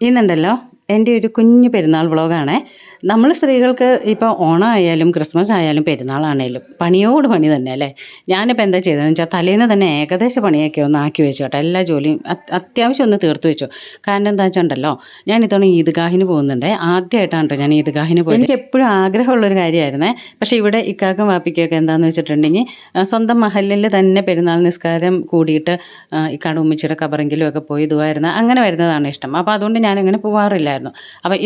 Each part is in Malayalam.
ഇന്നുണ്ടല്ലോ എൻ്റെ ഒരു കുഞ്ഞു പെരുന്നാൾ വ്ളോഗാണേ. നമ്മൾ സ്ത്രീകൾക്ക് ഇപ്പോൾ ഓണം ആയാലും ക്രിസ്മസ് ആയാലും പെരുന്നാളാണേലും പണിയോട് പണി തന്നെ അല്ലേ. ഞാനിപ്പോൾ എന്താ ചെയ്തതെന്ന് വെച്ചാൽ തലേന്ന് തന്നെ ഏകദേശ പണിയൊക്കെ ഒന്ന് ആക്കി വെച്ചു കേട്ടോ. എല്ലാ ജോലിയും അത്യാവശ്യം ഒന്ന് തീർത്ത് വെച്ചു. കാരണം എന്താ വെച്ചിട്ടുണ്ടല്ലോ, ഞാൻ ഇത്തവണ ഈദ്ഗാഹിന് പോകുന്നുണ്ട്. ആദ്യമായിട്ടാണ് കേട്ടോ ഞാൻ ഈദ്ഗാഹിന് പോയത്. എനിക്ക് എപ്പോഴും ആഗ്രഹമുള്ളൊരു കാര്യമായിരുന്നേ. പക്ഷേ ഇവിടെ ഇക്കാക്കും വാപ്പിക്കൊക്കെ എന്താണെന്ന് വെച്ചിട്ടുണ്ടെങ്കിൽ സ്വന്തം മഹലിൽ തന്നെ പെരുന്നാൾ നിസ്കാരം കൂടിയിട്ട് ഇക്കാട് ഉമ്മിച്ചിയുടെ കബറെങ്കിലും ഒക്കെ പോയി ഇതുമായിരുന്നു അങ്ങനെ വരുന്നതാണ് ഇഷ്ടം. അപ്പോൾ അതുകൊണ്ട് ഞാനങ്ങനെ പോവാറില്ലായിരുന്നു. അപ്പോൾ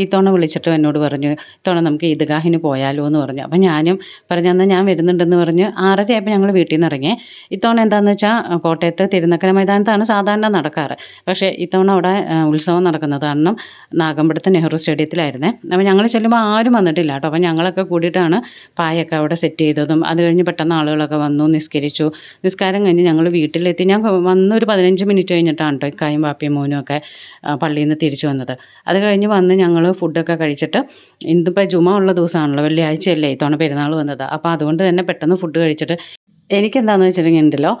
ഇത്തവണ വിളിച്ചിട്ട് എന്നോട് പറഞ്ഞു, ഇത്തവണ നമുക്ക് ഈദ്ഗാഹിന് പോയാലോ എന്ന് പറഞ്ഞു. അപ്പം ഞാനും പറഞ്ഞു എന്നാൽ ഞാൻ വരുന്നുണ്ടെന്ന് പറഞ്ഞ് 6:30 ആയപ്പോൾ ഞങ്ങൾ വീട്ടിൽ നിന്ന് ഇറങ്ങി. ഇത്തവണ എന്താണെന്ന് വെച്ചാൽ കോട്ടയത്ത് തിരുനക്കര മൈതാനത്താണ് സാധാരണ നടക്കാറ്. പക്ഷേ ഇത്തവണ അവിടെ ഉത്സവം നടക്കുന്നത് കാരണം നാഗമ്പടത്തെ നെഹ്റു സ്റ്റേഡിയത്തിലായിരുന്നേ. അപ്പോൾ ഞങ്ങൾ ചെല്ലുമ്പോൾ ആരും വന്നിട്ടില്ല കേട്ടോ. അപ്പോൾ ഞങ്ങളൊക്കെ കൂടിയിട്ടാണ് പായൊക്കെ അവിടെ സെറ്റ് ചെയ്തതും. അത് കഴിഞ്ഞ് പെട്ടെന്ന് ആളുകളൊക്കെ വന്നു, നിസ്കരിച്ചു. നിസ്കാരം കഴിഞ്ഞ് ഞങ്ങൾ വീട്ടിലെത്തി. ഞാൻ വന്നൊരു 15 മിനിറ്റ് കഴിഞ്ഞിട്ടാണ് കേട്ടോ ഇക്കായും വാപ്പിയും മോനും ഒക്കെ പള്ളിയിൽ നിന്ന് തിരിച്ചു വന്നത്. അത് കഴിഞ്ഞ് വന്ന് ഞങ്ങൾ ഫുഡൊക്കെ കഴിച്ചിട്ട്, ഇന്നിപ്പോൾ ജുമ ഉള്ള ദിവസമാണല്ലോ, വെള്ളിയാഴ്ചയല്ലേ ഇത്തവണ പെരുന്നാൾ വന്നത്. അപ്പോൾ അതുകൊണ്ട് തന്നെ പെട്ടെന്ന് ഫുഡ് കഴിച്ചിട്ട് എനിക്കെന്താണെന്ന് വെച്ചിട്ടുണ്ടെങ്കിൽ ഉണ്ടല്ലോ,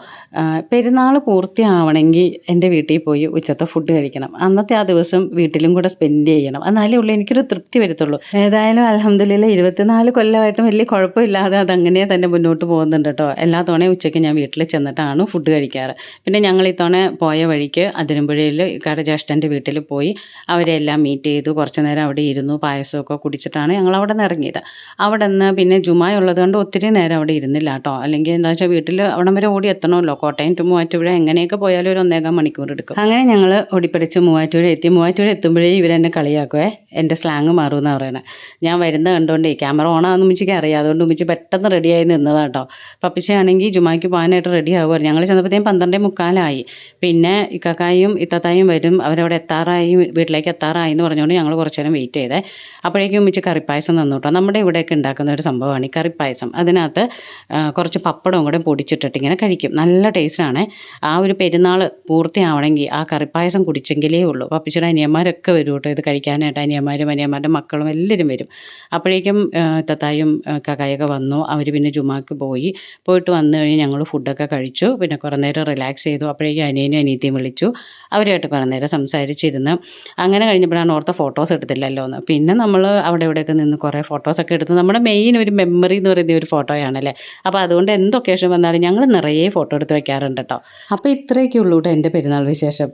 പെരുന്നാൾ പൂർത്തിയാവണമെങ്കിൽ എൻ്റെ വീട്ടിൽ പോയി ഉച്ചത്തെ ഫുഡ് കഴിക്കണം. അന്നത്തെ ആ ദിവസം വീട്ടിലും കൂടെ സ്പെൻഡ് ചെയ്യണം. എന്നാലേ ഉള്ളൂ എനിക്കൊരു തൃപ്തി വരത്തുള്ളൂ. ഏതായാലും അൽഹംദുലില്ലാ 24 കൊല്ലമായിട്ടും വലിയ കുഴപ്പമില്ലാതെ അതങ്ങനെ തന്നെ മുന്നോട്ട് പോകുന്നുണ്ട് കേട്ടോ. എല്ലാ തവണയും ഉച്ചയ്ക്ക് ഞാൻ വീട്ടിൽ ചെന്നിട്ടാണ് ഫുഡ് കഴിക്കാറ്. പിന്നെ ഞങ്ങൾ ഇത്തവണ പോയ വഴിക്ക് അതിരമ്പുഴയിൽ ഇക്കാടെ ജ്യേഷ്ഠൻ്റെ വീട്ടിൽ പോയി അവരെല്ലാം മീറ്റ് ചെയ്തു. കുറച്ച് നേരം അവിടെ ഇരുന്നു, പായസമൊക്കെ കുടിച്ചിട്ടാണ് ഞങ്ങൾ അവിടെ നിന്ന് ഇറങ്ങിയത്. അവിടെ നിന്ന് പിന്നെ ജുമായുള്ളത് കൊണ്ട് ഒത്തിരി നേരം അവിടെ ഇരുന്നില്ല കേട്ടോ. അല്ലെങ്കിൽ എന്താ വെച്ചാൽ വീട്ടിൽ അവിടം വരെ ഓടി എത്തണമല്ലോ. കോട്ടയം ടു മൂവാറ്റുപുഴ എങ്ങനെയൊക്കെ പോയാലും ഒരു 1.25 മണിക്കൂർ എടുക്കും. അങ്ങനെ ഞങ്ങൾ ഓടിപ്പിടിച്ച് മൂവാറ്റുപുഴ എത്തി. മൂവാറ്റുപുഴ എത്തുമ്പോഴേ ഇവരെന്നെ കളിയാക്കുവേ, എൻ്റെ സ്ലാങ് മാറുമെന്നാണ് പറയണത്. ഞാൻ വരുന്നത് കണ്ടുകൊണ്ടേ ക്യാമറ ഓണാണെന്ന് ഉമ്മിച്ചിക്ക് അറിയാം. അതുകൊണ്ട് ഉമ്മിച്ച് പെട്ടെന്ന് റെഡിയായി നിന്നതാണ് കേട്ടോ. പപ്പിച്ചയാണെങ്കിൽ ജുമായ്ക്ക് പോകാനായിട്ട് റെഡി ആവുമായിരുന്നു. ഞങ്ങൾ ചെന്നപ്പോഴത്തേക്കും 12:45. പിന്നെ ഇക്കാക്കായും ഇത്താത്തായും വരും, അവരവിടെ എത്താറായി, വീട്ടിലേക്ക് എത്താറായി എന്ന് പറഞ്ഞുകൊണ്ട് ഞങ്ങൾ കുറച്ച് നേരം വെയിറ്റ് ചെയ്തേ. അപ്പോഴേക്കും ഉമ്മിച്ച് കറിപ്പായസം തന്നു കേട്ടോ. നമ്മുടെ ഇവിടെയൊക്കെ ഉണ്ടാക്കുന്ന ഒരു സംഭവമാണ് ഈ കറിപ്പായസം. അതിനകത്ത് കുറച്ച് പപ്പടവും കൂടെ പൊടിച്ചിട്ടിട്ട് ഇങ്ങനെ കഴിക്കും. നല്ല ടേസ്റ്റാണ്. ആ ഒരു പെരുന്നാൾ പൂർത്തിയാവണമെങ്കിൽ ആ കറിപ്പായസം കുടിച്ചെങ്കിലേ ഉള്ളൂ. പപ്പിച്ചിയുടെ അനിയന്മാരൊക്കെ വരും കേട്ടോ ഇത് കഴിക്കാനായിട്ട്. അനിയന്മാരും അനിയന്മാരുടെ മക്കളും എല്ലാവരും വരും. അപ്പോഴേക്കും തത്തായും കാക്കായൊക്കെ വന്നു. അവർ പിന്നെ ജുമാക്ക് പോയിട്ട് വന്നു കഴിഞ്ഞ് ഞങ്ങൾ ഫുഡൊക്കെ കഴിച്ചു. പിന്നെ കുറേ നേരം റിലാക്സ് ചെയ്തു. അപ്പോഴേക്കും അനിയനും അനിയത്തിയും വിളിച്ചു. അവരുമായിട്ട് കുറേ നേരം സംസാരിച്ചിരുന്ന് അങ്ങനെ കഴിഞ്ഞപ്പോഴാണ് ഓർത്ത ഫോട്ടോസ് എടുത്തില്ലല്ലോ എന്ന്. പിന്നെ നമ്മൾ അവിടെ ഇവിടെയൊക്കെ നിന്ന് കുറേ ഫോട്ടോസൊക്കെ എടുത്തു. നമ്മുടെ മെയിൻ ഒരു മെമ്മറി എന്ന് പറയുന്ന ഒരു ഫോട്ടോയാണല്ലേ. അപ്പോൾ അതുകൊണ്ട് എന്ത് ഒക്കേഷൻ വന്നാലും ഞങ്ങൾ നിറയെ ഫോട്ടോ എടുത്ത് വെക്കാറുണ്ട് കേട്ടോ. അപ്പോൾ ഇത്രയൊക്കെ ഉള്ളൂ കേട്ടോ എൻ്റെ പെരുന്നാൾ വിശേഷം.